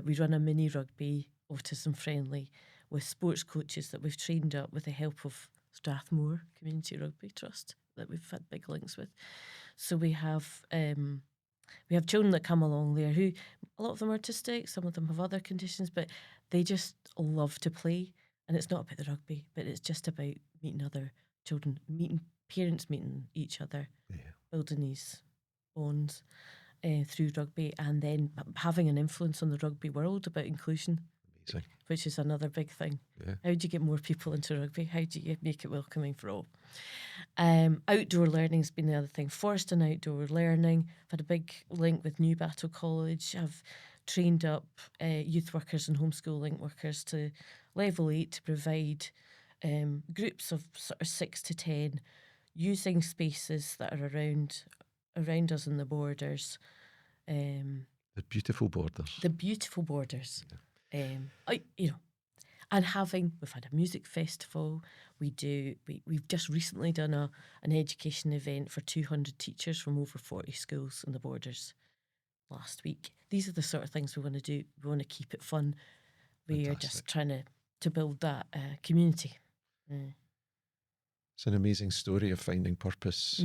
We run a mini rugby, autism friendly, with sports coaches that we've trained up with the help of Strathmore Community Rugby Trust that we've had big links with. So we have children that come along there who, a lot of them are autistic, some of them have other conditions, but they just love to play, and it's not about the rugby, but it's just about meeting other children, meeting parents, meeting each other, building these bonds through rugby, and then having an influence on the rugby world about inclusion. Amazing. Which is another big thing. Yeah. How do you get more people into rugby? How do you make it welcoming for all? Outdoor learning has been the other thing. Forest and outdoor learning. I've had a big link with Newbattle College. I've trained up youth workers and homeschool link workers to level 8 to provide groups of sort of 6 to 10 using spaces that are around us in the borders. The beautiful borders. The beautiful borders. Yeah. And we've had a music festival. We've just recently done an education event for 200 teachers from over 40 schools in the borders last week. These are the sort of things we want to do. We want to keep it fun. We are just trying to build that community. It's an amazing story of finding purpose.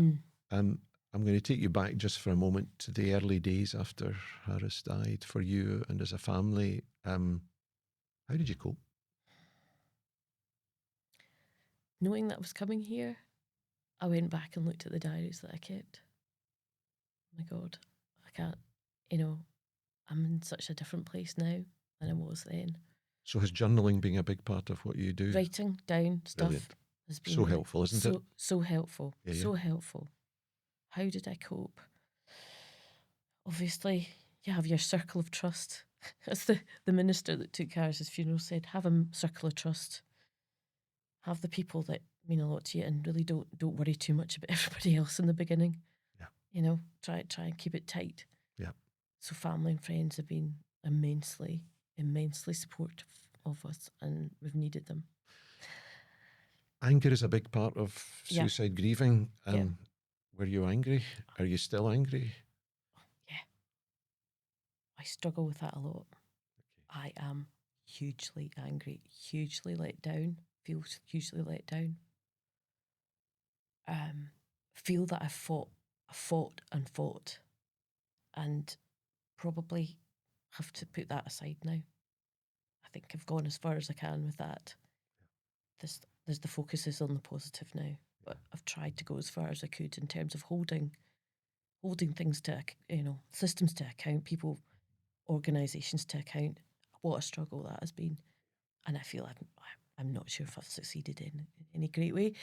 I'm going to take you back just for a moment to the early days after Harris died for you and as a family. How did you cope? Knowing that I was coming here, I went back and looked at the diaries that I kept. Oh my God, I can't, I'm in such a different place now than I was then. So has journaling been a big part of what you do? Writing down stuff has been so helpful, isn't it? So helpful, so helpful. How did I cope? Obviously, you have your circle of trust. As the minister that took Harris's funeral said, have a circle of trust. Have the people that mean a lot to you, and really don't worry too much about everybody else in the beginning. Yeah. Try and keep it tight. Yeah. So family and friends have been immensely supportive of us, and we've needed them. Anger is a big part of suicide grieving. Were you angry? Are you still angry? Yeah. I struggle with that a lot. Okay. I am hugely angry, hugely let down, feel hugely let down. Feel that I fought, and probably have to put that aside now. I think I've gone as far as I can with that. There's the focus is on the positive now, but I've tried to go as far as I could in terms of holding things to, systems to account, people, organisations to account. What a struggle that has been, and I feel I'm not sure if I've succeeded in any great way.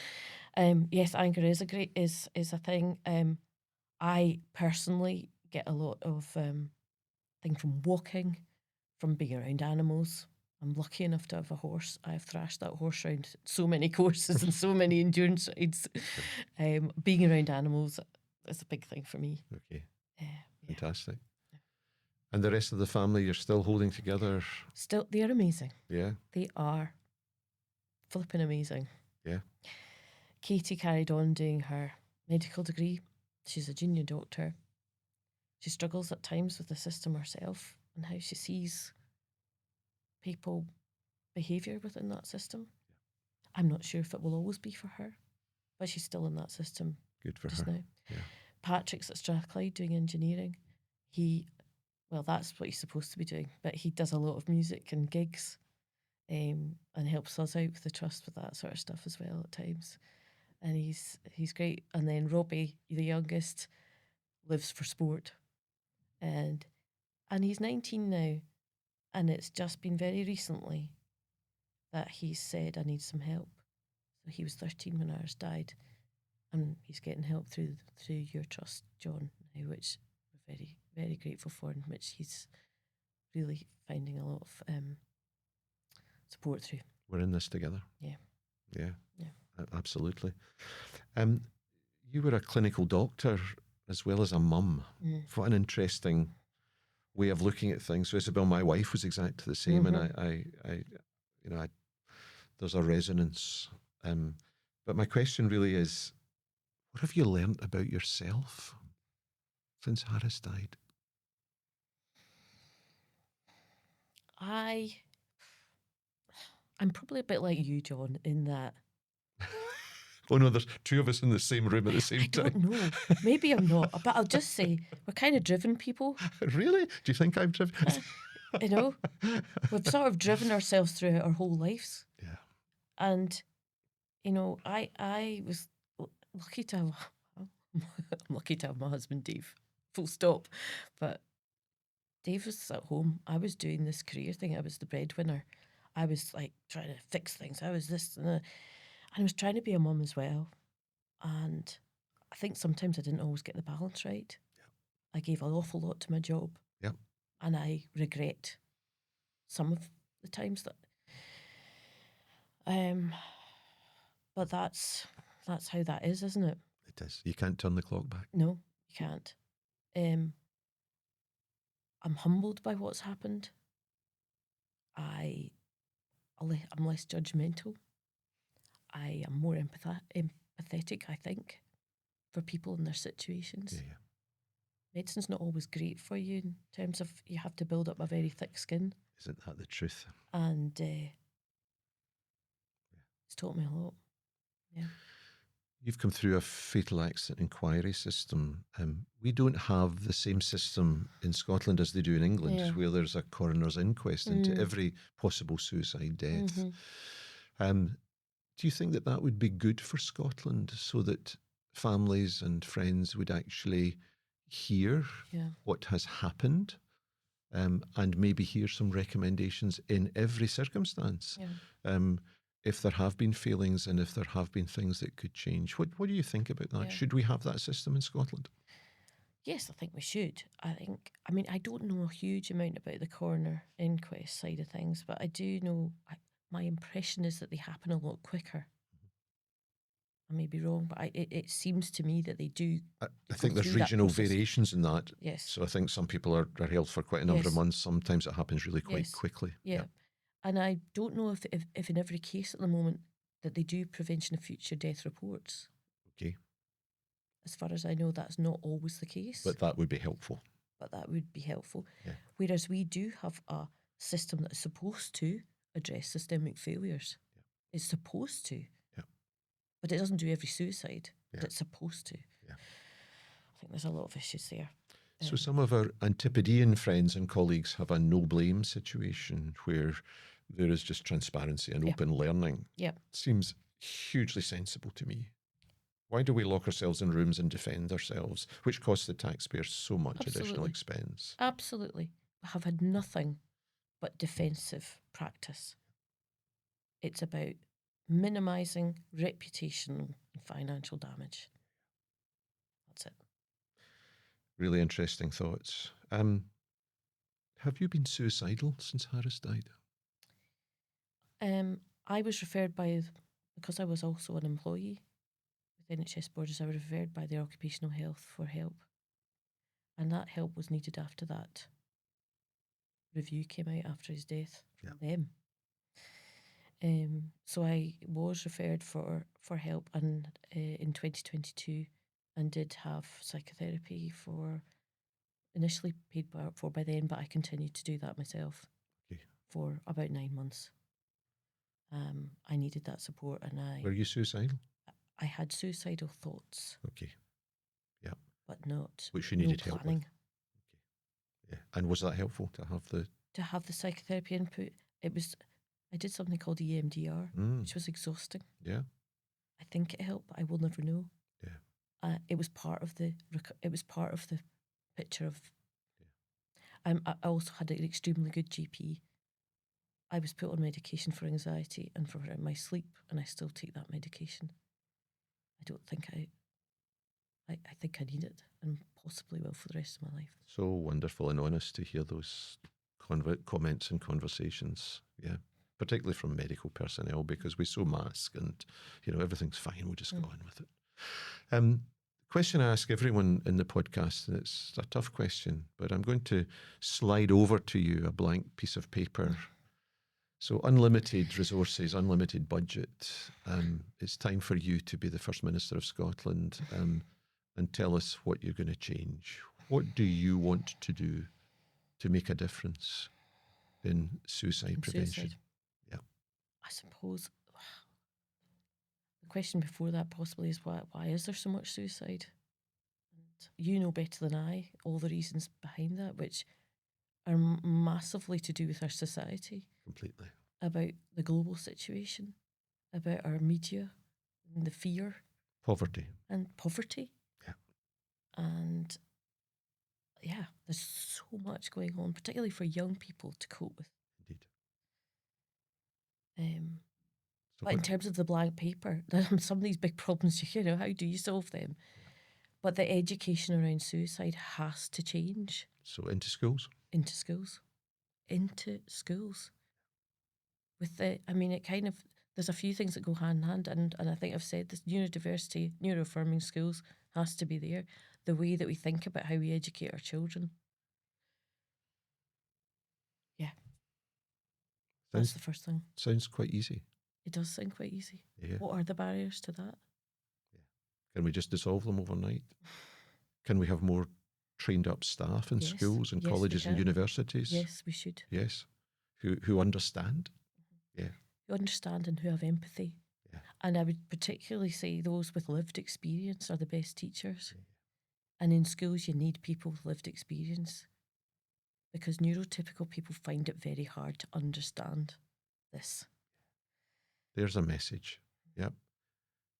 Yes, anger is a thing. I personally get a lot of thing from walking, from being around animals. I'm lucky enough to have a horse. I've thrashed that horse around so many courses and so many endurance rides. Being around animals is a big thing for me. Okay. Fantastic. Yeah. And the rest of the family, you're still holding together? Still, they are amazing. Yeah. They are flipping amazing. Yeah. Katie carried on doing her medical degree. She's a junior doctor. She struggles at times with the system herself and how she sees people behaviour within that system. I'm not sure if it will always be for her, but she's still in that system. Good for just her. Now. Yeah. Patrick's at Strathclyde doing engineering. That's what he's supposed to be doing, but he does a lot of music and gigs, and helps us out with the trust with that sort of stuff as well at times. And he's great. And then Robbie, the youngest, lives for sport, and he's 19 now. And it's just been very recently that he's said, I need some help. So he was 13 when ours died, and he's getting help through your trust, John, now, which we're very, very grateful for, and which he's really finding a lot of support through. We're in this together. Yeah. Absolutely. You were a clinical doctor as well as a mum. What an interesting way of looking at things. So Isabel, my wife, was exactly the same, and I there's a resonance. But my question really is, what have you learnt about yourself since Harris died? I'm probably a bit like you, John, in that. Oh no, there's two of us in the same room at the same time. I don't know. Maybe I'm not, but I'll just say we're kind of driven people. Really? Do you think I'm driven? You know, we've sort of driven ourselves through it our whole lives. Yeah. And, you know, I was lucky to have, I'm lucky to have my husband, Dave, full stop. But Dave was at home. I was doing this career thing. I was the breadwinner. I was like trying to fix things. I was this and that. And I was trying to be a mum as well. And I think sometimes I didn't always get the balance right. I gave an awful lot to my job. Yep. And I regret some of the times that but that's how that is, isn't it? It is. You can't turn the clock back. No, you can't. I'm humbled by what's happened. I'm less judgmental. I am more empathetic, I think, for people in their situations. Yeah. Medicine's not always great for you in terms of you have to build up a very thick skin. Isn't that the truth? And it's taught me a lot. Yeah. You've come through a fatal accident inquiry system. We don't have the same system in Scotland as they do in England, where there's a coroner's inquest into every possible suicide death. Do you think that that would be good for Scotland, so that families and friends would actually hear what has happened, and maybe hear some recommendations in every circumstance? If there have been failings and if there have been things that could change. What do you think about that? Should we have that system in Scotland? Yes, I think we should. I don't know a huge amount about the coroner inquest side of things, but I do know, my impression is that they happen a lot quicker. I may be wrong, but it seems to me that they do. I think there's regional variations in that. Yes. So I think some people are held for quite a number of months. Sometimes it happens really quite quickly. Yeah. And I don't know if in every case at the moment that they do prevention of future death reports. Okay. As far as I know, that's not always the case. But that would be helpful. Yeah. Whereas we do have a system that is supposed to address systemic failures. Yeah. It's supposed to. Yeah. But it doesn't do every suicide. Yeah. But it's supposed to. Yeah. I think there's a lot of issues there. So some of our Antipodean friends and colleagues have a no-blame situation where there is just transparency and open learning. Yeah. Seems hugely sensible to me. Why do we lock ourselves in rooms and defend ourselves, which costs the taxpayer so much additional expense? Absolutely. I have had nothing but defensive practice. It's about minimising reputational and financial damage. That's it. Really interesting thoughts. Have you been suicidal since Harris died? I was referred because I was also an employee with NHS Borders, I was referred by their occupational health for help. And that help was needed after that review came out after his death from them. So I was referred for help in 2022 and did have psychotherapy initially paid for by then, but I continued to do that myself for about 9 months. I needed that support, and Were you suicidal? I had suicidal thoughts. Okay. Yeah. But not. Which you needed help with. Okay. Yeah. And was that helpful to have the psychotherapy input? I did something called EMDR, which was exhausting. Yeah. I think it helped, but I will never know. Yeah. It was part of the picture of. Yeah. I also had an extremely good GP. I was put on medication for anxiety and for my sleep, and I still take that medication. I don't think I think I need it, and possibly will for the rest of my life. So wonderful and honest to hear those comments and conversations. Yeah. Particularly from medical personnel, because we so mask and, everything's fine. We'll just go on with it. Question I ask everyone in the podcast, and it's a tough question, but I'm going to slide over to you a blank piece of paper. So unlimited resources, unlimited budget. It's time for you to be the First Minister of Scotland and tell us what you're going to change. What do you want to do to make a difference in suicide prevention? Yeah. I suppose the question before that possibly is why is there so much suicide? And you know better than I all the reasons behind that, which are massively to do with our society, Completely. about the global situation, about our media, and the fear Poverty. and poverty. Yeah. And yeah, there's so much going on, particularly for young people to cope with. Indeed. So But in terms of the blank paper, some of these big problems, how do you solve them? But the education around suicide has to change. So into schools? Into schools. Into schools. With it kind of, there's a few things that go hand in hand, and I think I've said this, neurodiversity, neuro-affirming schools has to be there. The way that we think about how we educate our children. Yeah. That's the first thing. Sounds quite easy. It does sound quite easy. Yeah. What are the barriers to that? Yeah. Can we just dissolve them overnight? Can we have more trained up staff in schools and colleges and universities? Yes, we should. Yes. Who understand? Yeah. Who understand and who have empathy. Yeah. And I would particularly say those with lived experience are the best teachers. Yeah. And in schools, you need people with lived experience, because neurotypical people find it very hard to understand this. There's a message. Yep.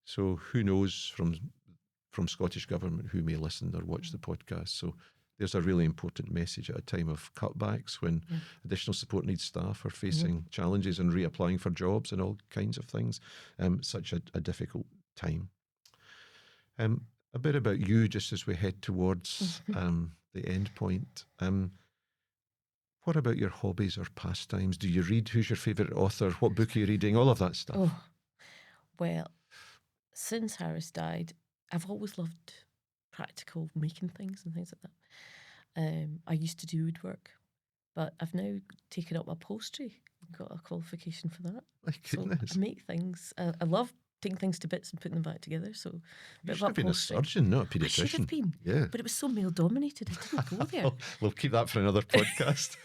So who knows from Scottish Government who may listen or watch the podcast. So there's a really important message at a time of cutbacks when additional support needs staff are facing challenges and reapplying for jobs and all kinds of things. Such a difficult time. A bit about you, just as we head towards the end point. What about your hobbies or pastimes? Do you read? Who's your favourite author? What book are you reading? All of that stuff. Oh, well, since Harris died, I've always loved practical making things and things like that. I used to do woodwork, but I've now taken up upholstery. Got a qualification for that. My goodness. So I make things. I love taking things to bits and putting them back together. So you should have been a surgeon, not a pediatrician. I should have been. Yeah. But it was so male dominated. I didn't go there. We'll keep that for another podcast.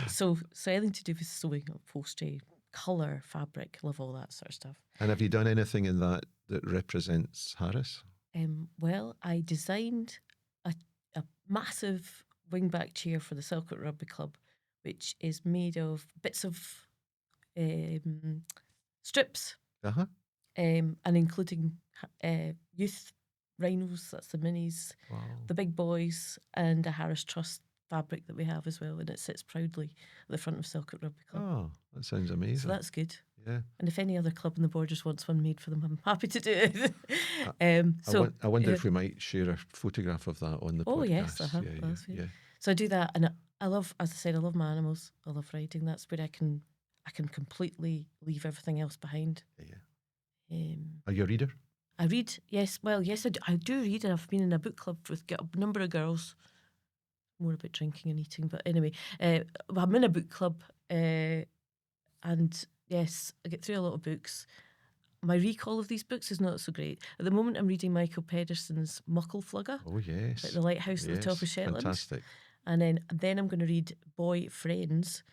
So anything to do with sewing, upholstery, colour, fabric, love all that sort of stuff. And have you done anything in that represents Harris? Well, I designed a massive wingback chair for the Selkirk Rugby Club, which is made of bits of strips, and including youth rhinos, that's the minis, the big boys, and a Harris Trust fabric that we have as well, and it sits proudly at the front of Selkirk Rugby Club. Oh, that sounds amazing. So that's good. Yeah. And if any other club in the Borders wants one made for them, I'm happy to do it. I wonder if we might share a photograph of that on the podcast. Oh, yes. Yeah. So I do that, and I love, as I said, I love my animals. I love riding. That's where I can completely leave everything else behind. Yeah. Are you a reader? I read, yes. Well, yes, I do read, and I've been in a book club with a number of girls. More about drinking and eating, but anyway, I'm in a book club, and yes, I get through a lot of books. My recall of these books is not so great. At the moment, I'm reading Michael Pedersen's Muckleflugga. Oh, yes. Like the lighthouse at the top of Shetland. Fantastic. And then I'm going to read Boy Friends,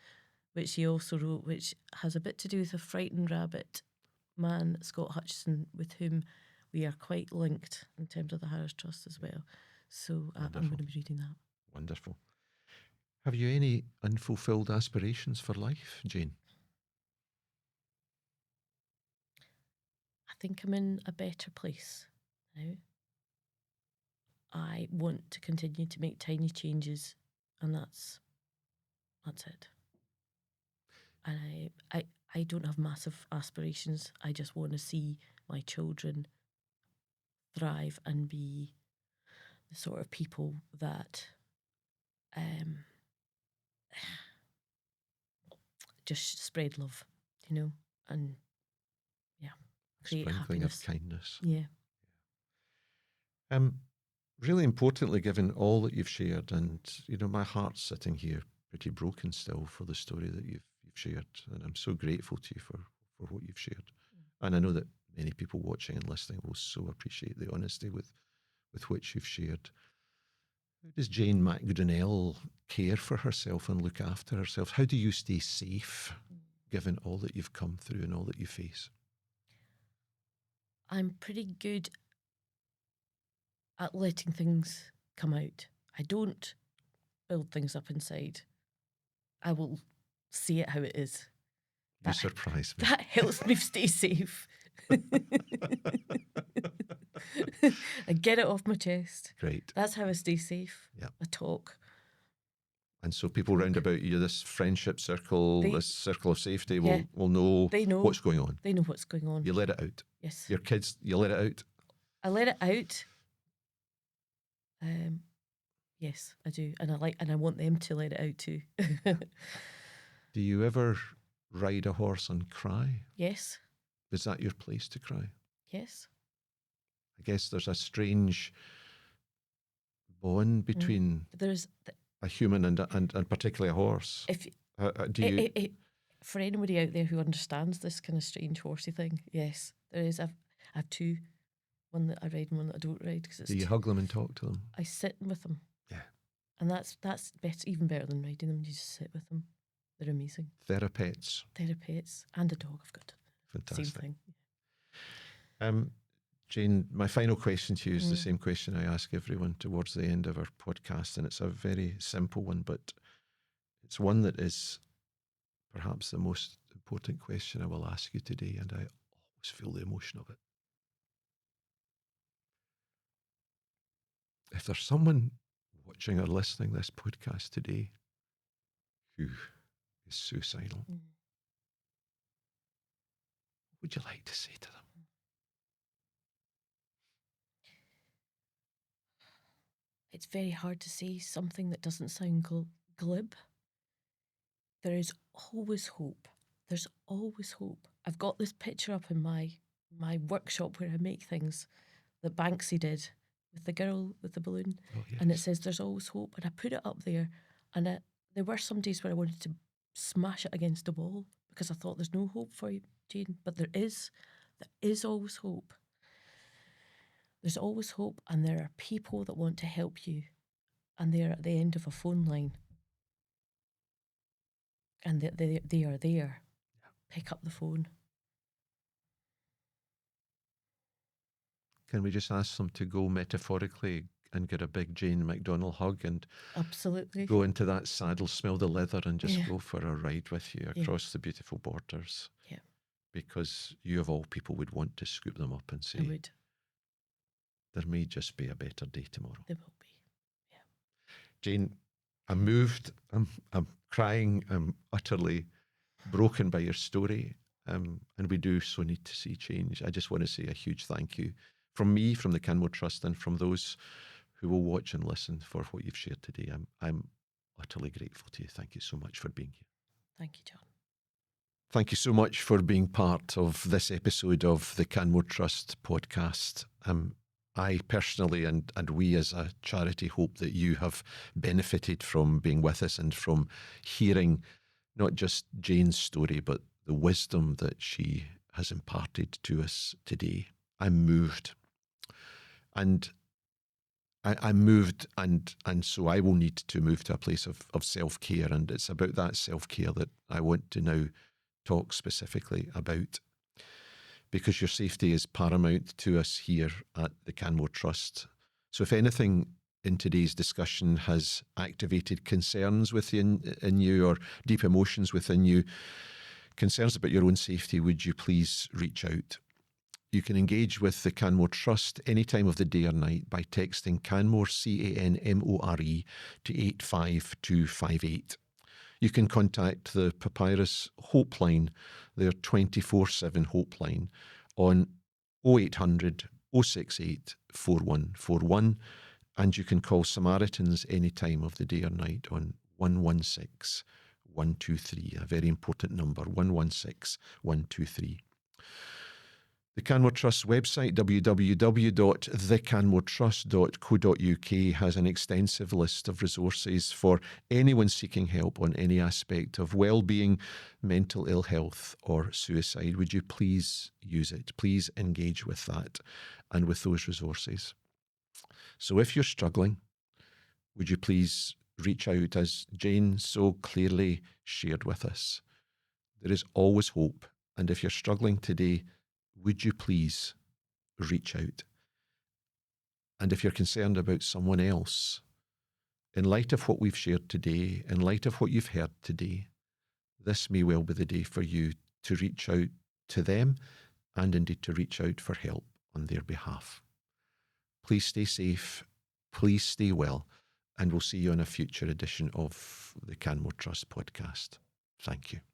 which he also wrote, which has a bit to do with a frightened rabbit man, Scott Hutchison, with whom we are quite linked in terms of the Harris Trust as well. So I'm going to be reading that. Wonderful. Have you any unfulfilled aspirations for life, Jane? I think I'm in a better place now. I want to continue to make tiny changes, and that's it. And I don't have massive aspirations. I just want to see my children thrive and be the sort of people that just spread love, and create happiness. Of kindness. Yeah. Really importantly, given all that you've shared, and my heart's sitting here pretty broken still for the story that you've shared, and I'm so grateful to you for what you've shared. And I know that many people watching and listening will so appreciate the honesty with which you've shared. How does Jane Macdonell care for herself and look after herself? How do you stay safe given all that you've come through and all that you face? I'm pretty good at letting things come out. I don't build things up inside. I will see it how it is. You surprise me. That helps me stay safe. I get it off my chest. Great. That's how I stay safe. Yeah. I talk. And so people round about you, this friendship circle, this circle of safety, will know, they know what's going on. They know what's going on. You let it out. Yes. Your kids, you let it out. I let it out. Yes, I do, and I want them to let it out too. Do you ever ride a horse and cry? Yes. Is that your place to cry? Yes. I guess there's a strange bond between there's a human and particularly a horse. If do you? For anybody out there who understands this kind of strange horsey thing, yes, there is. I have two, one that I ride and one that I don't ride. Do you hug them and talk to them? I sit with them. Yeah. And that's better, even better than riding them. You just sit with them. They're amazing. Therapeutes. Therapeutes and a dog I've got. Fantastic. Same thing. Jane, my final question to you is the same question I ask everyone towards the end of our podcast, and it's a very simple one, but it's one that is perhaps the most important question I will ask you today, and I always feel the emotion of it. If there's someone watching or listening to this podcast today who is suicidal, what would you like to say to them? It's very hard to say something that doesn't sound glib. There is always hope. There's always hope. I've got this picture up in my workshop where I make things that Banksy did with the girl with the balloon. Oh, yes. And it says there's always hope. And I put it up there, and there were some days where I wanted to smash it against the wall because I thought there's no hope for you, Jane. But there is always hope. There's always hope, and there are people that want to help you, and they're at the end of a phone line, and they are there. Yeah. Pick up the phone. Can we just ask them to go metaphorically and get a big Jane Macdonell hug and absolutely go into that saddle, smell the leather, and just go for a ride with you across the beautiful borders? Yeah. Because you of all people would want to scoop them up and say, I would. There may just be a better day tomorrow. There will be. Yeah. Jane, I'm moved. I'm crying. I'm utterly broken by your story. And we do so need to see change. I just want to say a huge thank you from me, from the Canmore Trust, and from those who will watch and listen for what you've shared today. I'm utterly grateful to you. Thank you so much for being here. Thank you, John. Thank you so much for being part of this episode of the Canmore Trust podcast. I personally and we as a charity hope that you have benefited from being with us and from hearing not just Jane's story, but the wisdom that she has imparted to us today. I'm moved. And I'm moved, and so I will need to move to a place of self-care, and it's about that self-care that I want to now talk specifically about, because your safety is paramount to us here at the Canmore Trust. So if anything in today's discussion has activated concerns within you or deep emotions within you, concerns about your own safety, would you please reach out? You can engage with the Canmore Trust any time of the day or night by texting Canmore, CANMORE, to 85258. You can contact the Papyrus Hope Line, their 24/7 Hope Line, on 0800 068 4141, and you can call Samaritans any time of the day or night on 116 123, a very important number, 116 123. The Canmore Trust website, www.thecanmoretrust.co.uk, has an extensive list of resources for anyone seeking help on any aspect of well-being, mental ill health or suicide. Would you please use it? Please engage with that and with those resources. So if you're struggling, would you please reach out, as Jane so clearly shared with us? There is always hope. And if you're struggling today, would you please reach out? And if you're concerned about someone else in light of what we've shared today, in light of what you've heard today, this may well be the day for you to reach out to them and indeed to reach out for help on their behalf. Please stay safe, please stay well, and we'll see you on a future edition of the Canmore Trust podcast. Thank you.